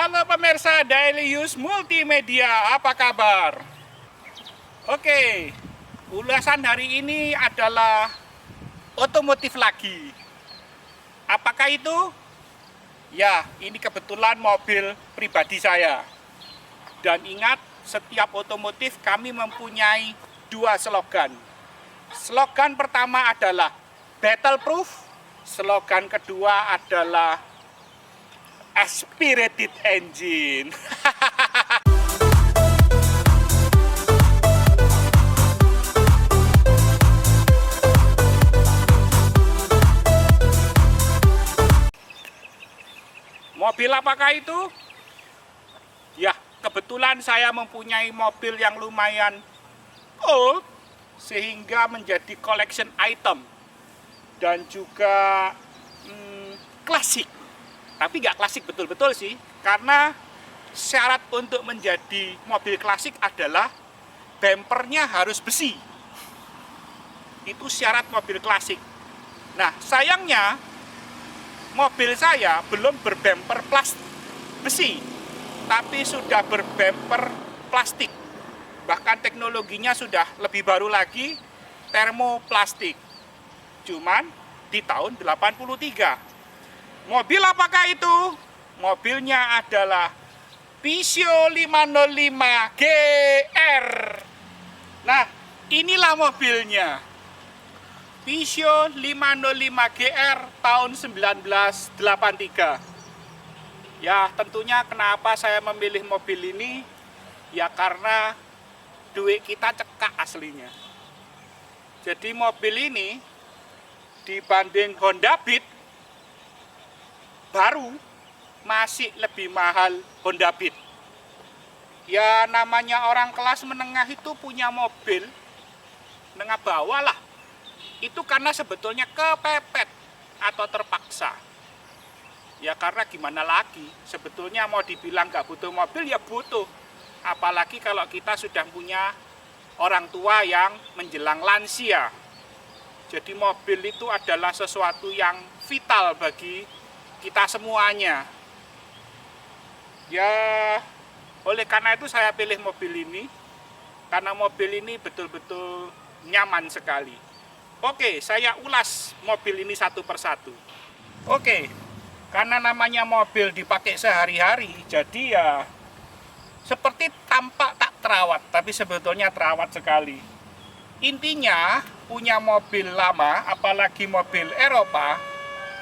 Halo pemirsa Daily Use Multimedia, apa kabar? Oke, ulasan hari ini adalah otomotif lagi. Apakah itu? Ya, ini kebetulan mobil pribadi saya. Dan ingat, setiap otomotif kami mempunyai dua slogan. Slogan pertama adalah battle proof, slogan kedua adalah aspirated engine. Mobil apakah itu? Ya, kebetulan saya mempunyai mobil yang lumayan old sehingga menjadi collection item dan juga klasik. Tapi nggak klasik betul-betul sih, karena syarat untuk menjadi mobil klasik adalah bempernya harus besi. Itu syarat mobil klasik. Nah, sayangnya mobil saya belum berbemper besi, tapi sudah berbemper plastik. Bahkan teknologinya sudah lebih baru lagi, termoplastik. Cuman di tahun 83. Mobil apakah itu? Mobilnya adalah Peugeot 505 GR. Nah, inilah mobilnya. Peugeot 505 GR tahun 1983. Ya, tentunya kenapa saya memilih mobil ini? Ya karena duit kita cekak aslinya. Jadi mobil ini dibanding Honda Beat baru masih lebih mahal Honda Beat. Ya namanya orang kelas menengah itu punya mobil menengah bawah lah. Itu karena sebetulnya kepepet atau terpaksa. Ya karena gimana lagi, sebetulnya mau dibilang nggak butuh mobil ya butuh. Apalagi kalau kita sudah punya orang tua yang menjelang lansia. Jadi mobil itu adalah sesuatu yang vital bagi kita semuanya. Ya, oleh karena itu saya pilih mobil ini. Karena mobil ini betul-betul nyaman sekali. Oke, saya ulas mobil ini satu persatu. Oke, karena namanya mobil dipakai sehari-hari, jadi ya seperti tampak tak terawat, tapi sebetulnya terawat sekali. Intinya, punya mobil lama, apalagi mobil Eropa,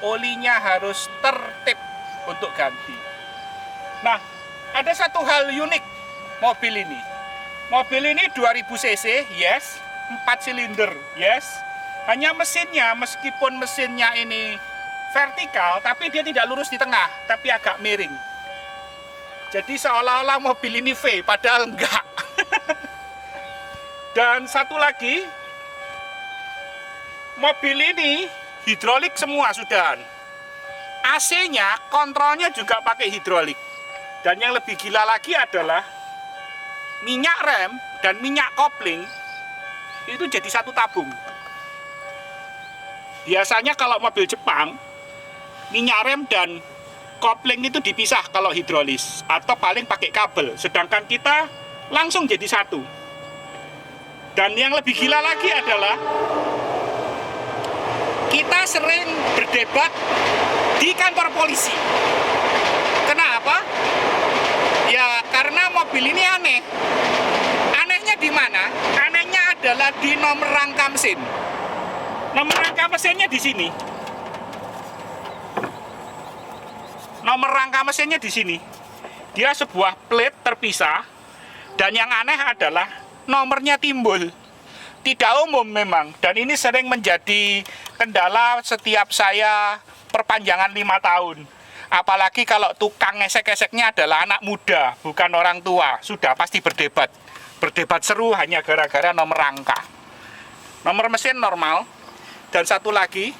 olinya harus tertib untuk ganti. Nah, ada satu hal unik mobil ini. Mobil ini 2000 cc, yes, 4 silinder, yes. Hanya mesinnya, meskipun mesinnya ini vertikal, tapi dia tidak lurus di tengah, tapi agak miring. Jadi seolah-olah mobil ini V, padahal enggak. Dan satu lagi, mobil ini hidrolik semua sudah. AC-nya, kontrolnya juga pakai hidrolik. Dan yang lebih gila lagi adalah minyak rem dan minyak kopling itu jadi satu tabung. Biasanya kalau mobil Jepang, minyak rem dan kopling itu dipisah kalau hidrolis atau paling pakai kabel. Sedangkan kita langsung jadi satu. Dan yang lebih gila lagi adalah kita sering berdebat di kantor polisi. Kenapa? Ya karena mobil ini aneh. Anehnya di mana? Anehnya adalah di nomor rangka mesin. Nomor rangka mesinnya di sini. Nomor rangka mesinnya di sini. Dia sebuah plate terpisah. Dan yang aneh adalah nomornya timbul. Tidak umum memang. Dan ini sering menjadi kendala setiap saya perpanjangan 5 tahun. Apalagi kalau tukang esek-eseknya adalah anak muda, bukan orang tua. Sudah pasti berdebat. Berdebat seru hanya gara-gara nomor rangka. Nomor mesin normal. Dan satu lagi,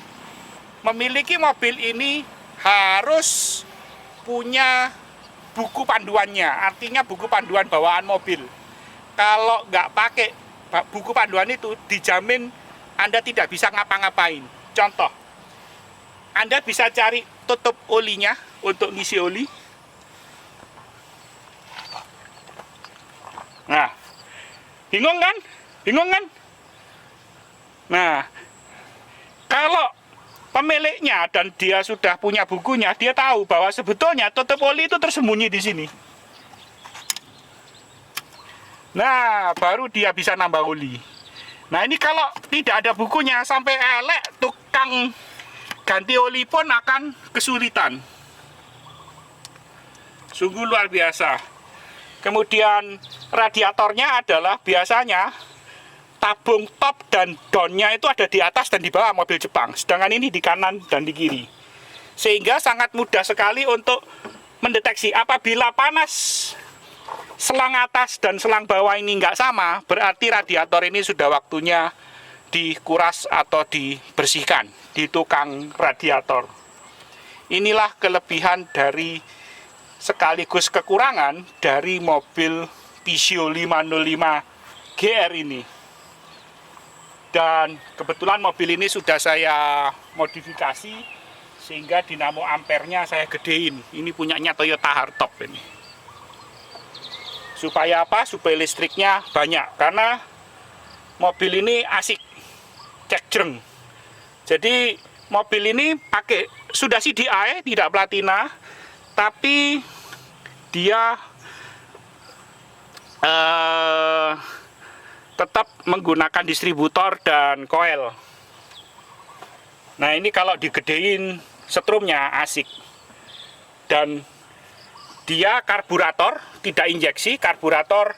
memiliki mobil ini harus punya buku panduannya. Artinya buku panduan bawaan mobil. Kalau nggak pakai buku panduan itu, dijamin Anda tidak bisa ngapa-ngapain. Contoh, Anda bisa cari tutup olinya untuk ngisi oli. Bingung kan? Bingung kan? Nah, kalau pemiliknya dan dia sudah punya bukunya, dia tahu bahwa sebetulnya tutup oli itu tersembunyi di sini. Nah, baru dia bisa nambah oli. Nah, ini kalau tidak ada bukunya sampai elek, tukang ganti oli pun akan kesulitan. Sungguh luar biasa. Kemudian radiatornya adalah biasanya tabung top dan downnya itu ada di atas dan di bawah mobil Jepang. Sedangkan ini di kanan dan di kiri. Sehingga sangat mudah sekali untuk mendeteksi apabila panas selang atas dan selang bawah ini nggak sama, berarti radiator ini sudah waktunya dikuras atau dibersihkan di tukang radiator. Inilah kelebihan dari sekaligus kekurangan dari mobil Peugeot 505 GR ini. Dan kebetulan mobil ini sudah saya modifikasi sehingga dinamo ampernya saya gedein. Ini punyanya Toyota Hardtop ini. Supaya apa? Supaya listriknya banyak. Karena mobil ini asik, cekjreng. Jadi mobil ini pakai sudah CDI, tidak platina, tapi dia tetap menggunakan distributor dan koil. Nah, ini kalau digedein setrumnya asik. Dan dia karburator, tidak injeksi, karburator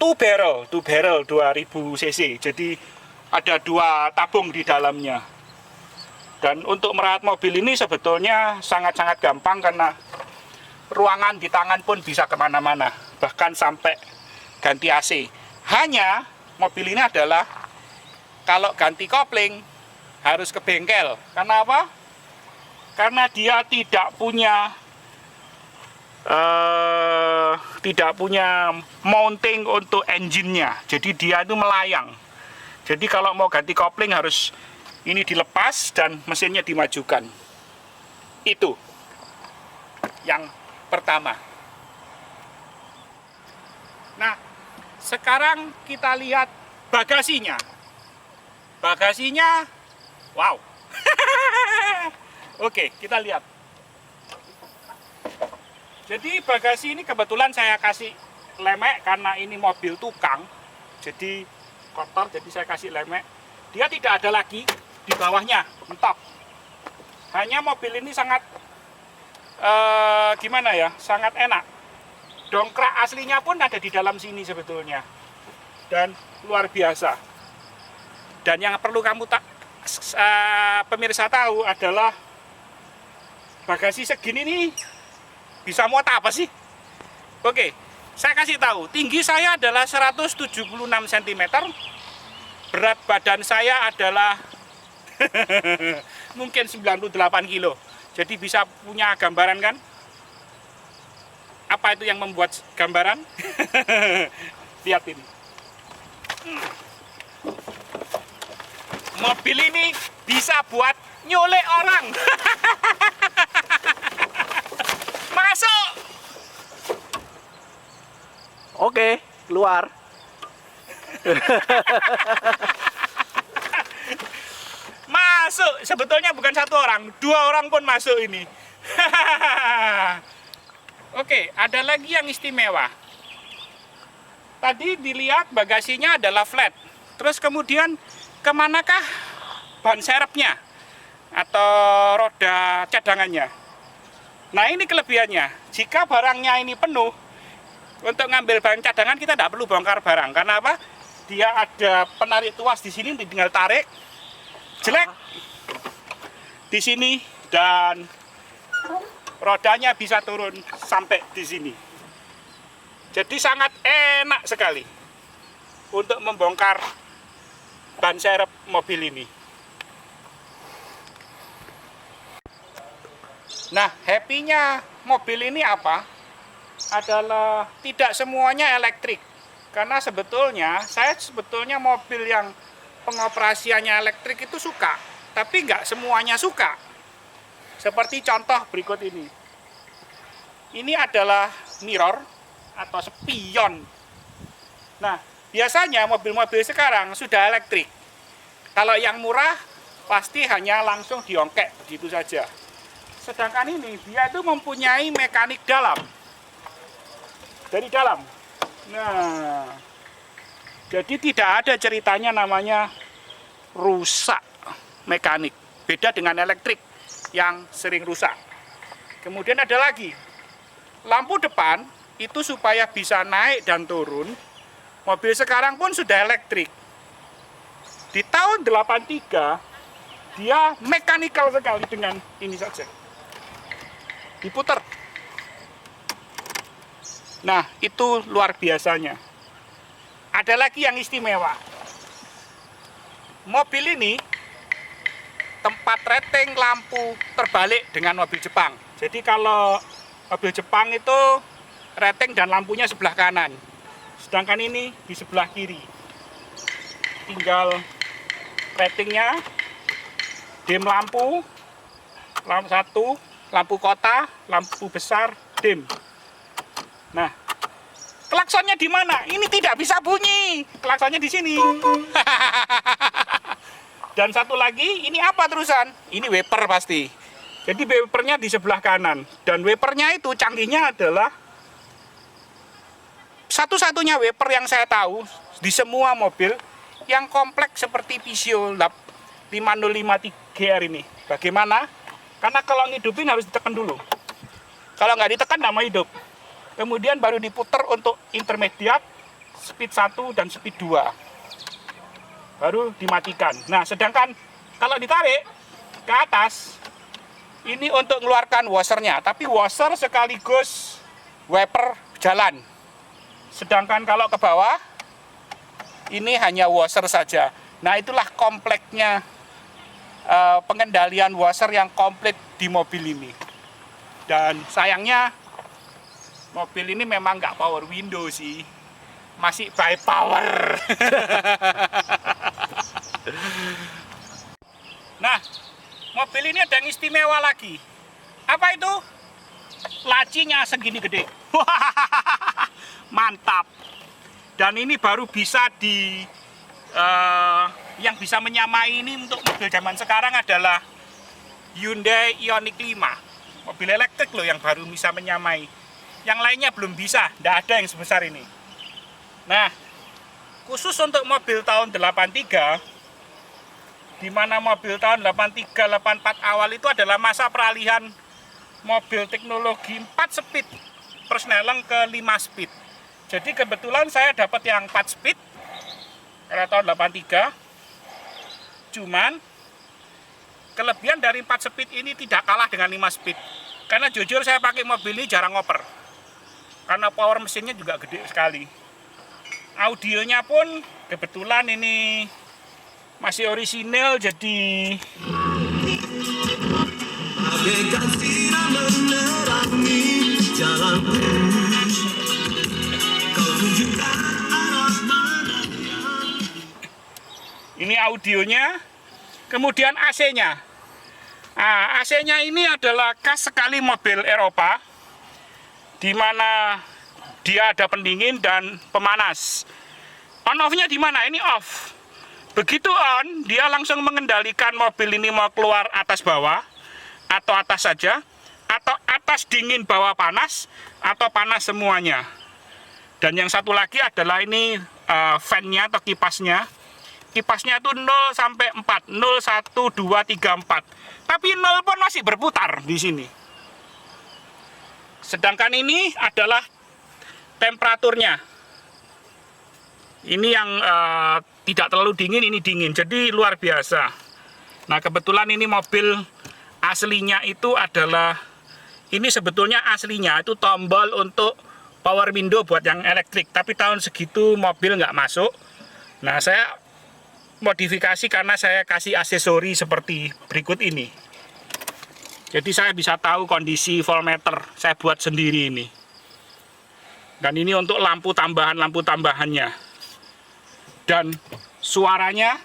2 barrel 2000 cc. Jadi ada 2 tabung di dalamnya. Dan untuk merawat mobil ini sebetulnya sangat-sangat gampang karena ruangan di tangan pun bisa kemana-mana, bahkan sampai ganti AC. Hanya mobil ini adalah kalau ganti kopling harus ke bengkel. Karena apa? Karena dia tidak punya mounting untuk engine-nya. Jadi dia itu melayang. Jadi kalau mau ganti kopling harus ini dilepas dan mesinnya dimajukan. Itu yang pertama. Nah, sekarang kita lihat bagasinya. Bagasinya, wow. Oke, kita lihat. Jadi bagasi ini kebetulan saya kasih lemek karena ini mobil tukang. Jadi kotor, jadi saya kasih lemek. Dia tidak ada lagi di bawahnya, mentok. Hanya mobil ini sangat gimana ya, sangat enak. Dongkrak aslinya pun ada di dalam sini sebetulnya. Dan luar biasa. Dan yang perlu kamu pemirsa tahu adalah bagasi segini nih bisa muat apa sih? Oke, saya kasih tahu. Tinggi saya adalah 176 cm. Berat badan saya adalah mungkin 98 kilo. Jadi bisa punya gambaran kan? Apa itu yang membuat gambaran? Lihat ini. Mobil ini bisa buat nyulik orang. Masuk. Oke, keluar. Masuk. Sebetulnya bukan 1 orang, 2 orang pun masuk ini. Oke, ada lagi yang istimewa. Tadi dilihat bagasinya adalah flat. Terus kemudian kemanakah ban serepnya atau roda cadangannya? Nah, ini kelebihannya. Jika barangnya ini penuh, untuk ngambil ban cadangan kita tidak perlu bongkar barang. Karena apa? Dia ada penarik tuas di sini, tinggal tarik, jelek di sini dan rodanya bisa turun sampai di sini. Jadi sangat enak sekali untuk membongkar ban serep mobil ini. Nah, happy-nya mobil ini apa? Adalah tidak semuanya elektrik. Karena saya sebetulnya mobil yang pengoperasiannya elektrik itu suka, tapi nggak semuanya suka. Seperti contoh berikut ini. Ini adalah mirror atau spion. Nah, Biasanya mobil-mobil sekarang sudah elektrik. Kalau yang murah pasti hanya langsung diongkek begitu saja. Sedangkan ini dia itu mempunyai mekanik dalam. Dari dalam. Nah, jadi tidak ada ceritanya namanya rusak mekanik. Beda dengan elektrik yang sering rusak. Kemudian ada lagi, lampu depan itu supaya bisa naik dan turun. Mobil sekarang pun sudah elektrik. Di tahun 83 dia mekanikal sekali dengan ini saja. Diputar. Nah, itu luar biasanya. Ada lagi yang istimewa. Mobil ini tempat rating lampu terbalik dengan mobil Jepang. Jadi kalau mobil Jepang itu rating dan lampunya sebelah kanan. Sedangkan ini di sebelah kiri. Tinggal ratingnya, dim lampu, lampu satu, lampu kota, lampu besar, dim. Nah, klaksonnya di mana? Ini tidak bisa bunyi. Klaksonnya di sini. Dan satu lagi, ini apa terusan? Ini wiper pasti. Jadi wipernya di sebelah kanan. Dan wipernya itu canggihnya adalah satu-satunya wiper yang saya tahu di semua mobil yang kompleks seperti Peugeot 5053 GR ini. Bagaimana? Karena kalau ngidupin harus ditekan dulu. Kalau nggak ditekan nggak mau hidup. Kemudian baru diputar untuk intermediate, speed 1 dan speed 2. Baru dimatikan. Nah, sedangkan kalau ditarik ke atas, ini untuk mengeluarkan washernya. Tapi washer sekaligus wiper jalan. Sedangkan kalau ke bawah, ini hanya washer saja. Nah, itulah kompleknya pengendalian washer yang komplit di mobil ini. Dan sayangnya, mobil ini memang nggak power window sih. Masih by power. Nah, mobil ini ada yang istimewa lagi. Apa itu? Lacinya segini gede. Mantap. Dan ini baru bisa yang bisa menyamai ini untuk mobil zaman sekarang adalah Hyundai Ioniq 5. Mobil elektrik loh yang baru bisa menyamai. Yang lainnya belum bisa, tidak ada yang sebesar ini. Nah, khusus untuk mobil tahun 83, di mana mobil tahun 83-84 awal itu adalah masa peralihan mobil teknologi 4 speed persneleng ke 5 speed. Jadi kebetulan saya dapat yang 4 speed pada tahun 83. Cuman kelebihan dari 4 speed ini tidak kalah dengan 5 speed. Karena jujur saya pakai mobil ini jarang ngoper. Karena power mesinnya juga gede sekali. Audionya pun kebetulan ini masih orisinil, jadi ini audionya. Kemudian AC-nya. Nah, AC-nya ini adalah khas sekali mobil Eropa, di mana dia ada pendingin dan pemanas. On-off-nya di mana? Ini off. Begitu on, dia langsung mengendalikan mobil ini mau keluar atas bawah, atau atas saja, atau atas dingin bawah panas, atau panas semuanya. Dan yang satu lagi adalah ini fan-nya atau kipasnya. Kipasnya itu 0 sampai 4, 0, 1, 2, 3, 4. Tapi 0 pun masih berputar di sini. Sedangkan ini adalah temperaturnya. Ini yang tidak terlalu dingin, ini dingin. Jadi luar biasa. Nah, kebetulan ini mobil aslinya itu adalah, ini sebetulnya aslinya itu tombol untuk power window buat yang elektrik. Tapi tahun segitu mobil nggak masuk. Nah, saya modifikasi karena saya kasih aksesori seperti berikut ini. Jadi saya bisa tahu kondisi voltmeter, saya buat sendiri ini. Dan ini untuk lampu tambahannya. Dan suaranya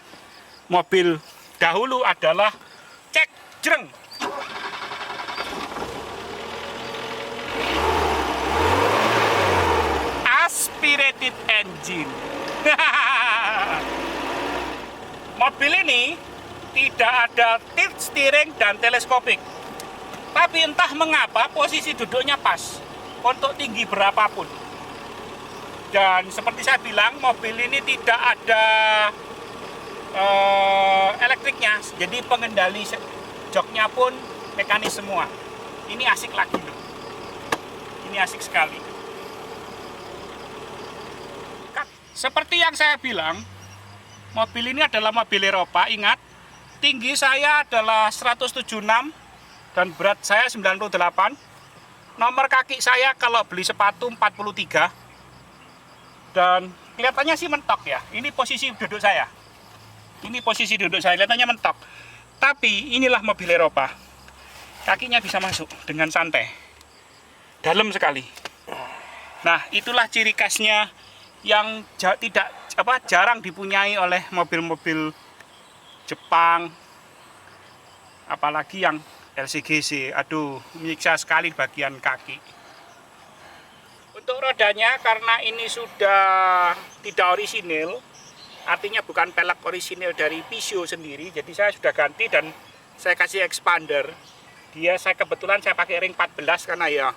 mobil dahulu adalah cek jreng. Aspirated engine. Mobil ini tidak ada tilt steering dan teleskopik. Tapi entah mengapa posisi duduknya pas untuk tinggi berapapun. Dan seperti saya bilang, mobil ini tidak ada elektriknya. Jadi pengendali joknya pun mekanis semua. Ini asik lagi loh. Ini asik sekali. Seperti yang saya bilang, mobil ini adalah mobil Eropa. Ingat, tinggi saya adalah 176 dan berat saya 98. Nomor kaki saya kalau beli sepatu 43. Dan kelihatannya sih mentok ya. Ini posisi duduk saya. Ini posisi duduk saya, kelihatannya mentok. Tapi inilah mobil Eropa. Kakinya bisa masuk dengan santai. Dalam sekali. Nah, itulah ciri khasnya yang jarang dipunyai oleh mobil-mobil Jepang, apalagi yang LCGC. Aduh, menyiksa sekali bagian kaki. Untuk rodanya, karena ini sudah tidak orisinil, artinya bukan pelek orisinil dari Peugeot sendiri, jadi saya sudah ganti dan saya kasih expander. Saya kebetulan saya pakai ring 14 karena ya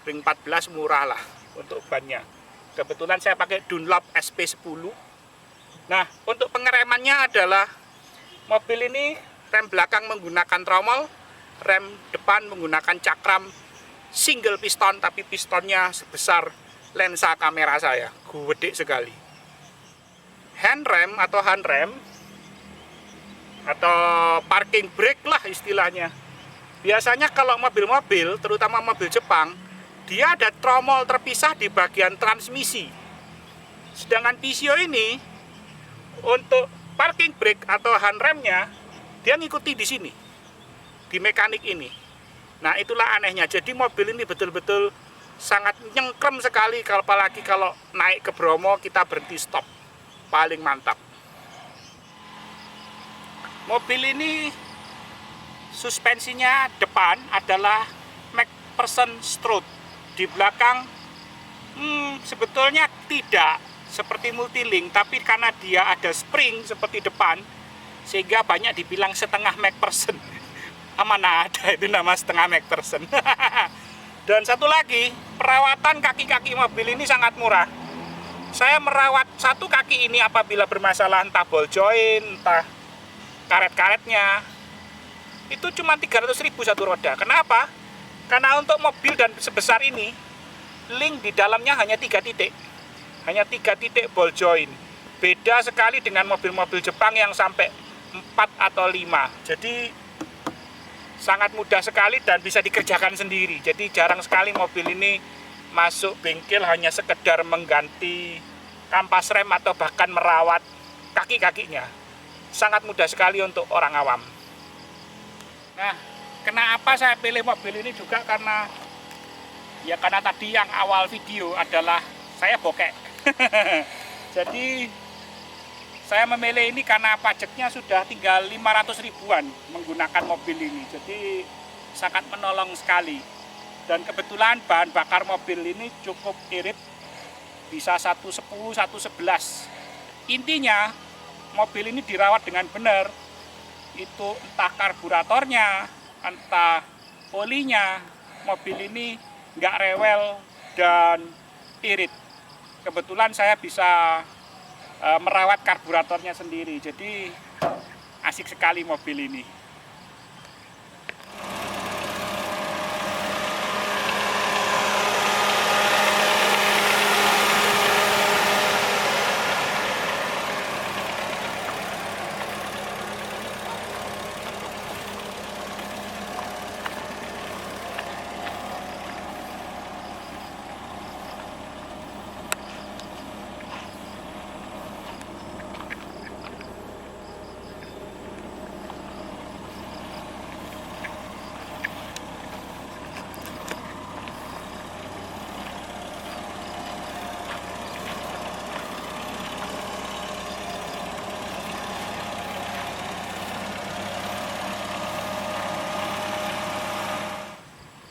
ring 14 murah lah untuk bannya. Kebetulan saya pakai Dunlop SP10. Nah, untuk pengeremannya adalah mobil ini rem belakang menggunakan tromol, rem depan menggunakan cakram single piston, tapi pistonnya sebesar lensa kamera saya, gede sekali. Handrem atau parking brake lah istilahnya. Biasanya kalau mobil-mobil, terutama mobil Jepang, dia ada tromol terpisah di bagian transmisi. Sedangkan Peugeot ini untuk parking brake atau handremnya dia ngikuti di sini, di mekanik ini. Nah, itulah anehnya. Jadi mobil ini betul-betul sangat nyengkrem sekali, apalagi kalau naik ke Bromo kita berhenti stop. Paling mantap. Mobil ini suspensinya depan adalah McPherson Strut. Di belakang sebetulnya tidak seperti Multilink, tapi karena dia ada spring seperti depan, sehingga banyak dibilang setengah McPherson. Mana ada itu nama setengah McPherson. Dan satu lagi, perawatan kaki-kaki mobil ini sangat murah. Saya merawat satu kaki ini apabila bermasalah entah ball joint, entah karet-karetnya, itu cuma 300.000 satu roda. Kenapa? Karena untuk mobil dan sebesar ini, link di dalamnya hanya 3 titik. Hanya 3 titik ball joint. Beda sekali dengan mobil-mobil Jepang yang sampai 4 atau 5. Jadi sangat mudah sekali dan bisa dikerjakan sendiri. Jadi jarang sekali mobil ini masuk bengkel hanya sekedar mengganti kampas rem atau bahkan merawat kaki-kakinya. Sangat mudah sekali untuk orang awam. Nah, kenapa saya pilih mobil ini juga karena tadi yang awal video adalah saya bokek. Jadi saya memilih ini karena pajaknya sudah tinggal 500 ribuan menggunakan mobil ini. Jadi sangat menolong sekali. Dan kebetulan bahan bakar mobil ini cukup irit, bisa 110, 111. Intinya mobil ini dirawat dengan benar. Itu entah karburatornya, entah olinya, mobil ini nggak rewel dan irit. Kebetulan saya bisa merawat karburatornya sendiri, jadi asik sekali mobil ini.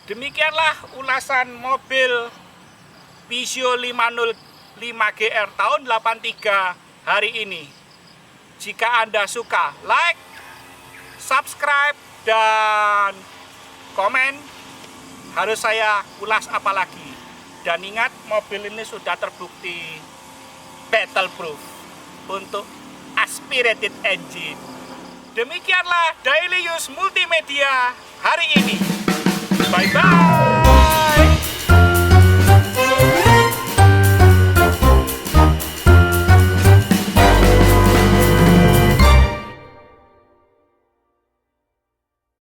Demikianlah ulasan mobil Peugeot 505 5GR tahun 83 hari ini. Jika Anda suka, like, subscribe, dan komen. Harus saya ulas apa lagi. Dan ingat, mobil ini sudah terbukti battle-proof untuk aspirated engine. Demikianlah Daily Use Multimedia hari ini. Bye-bye.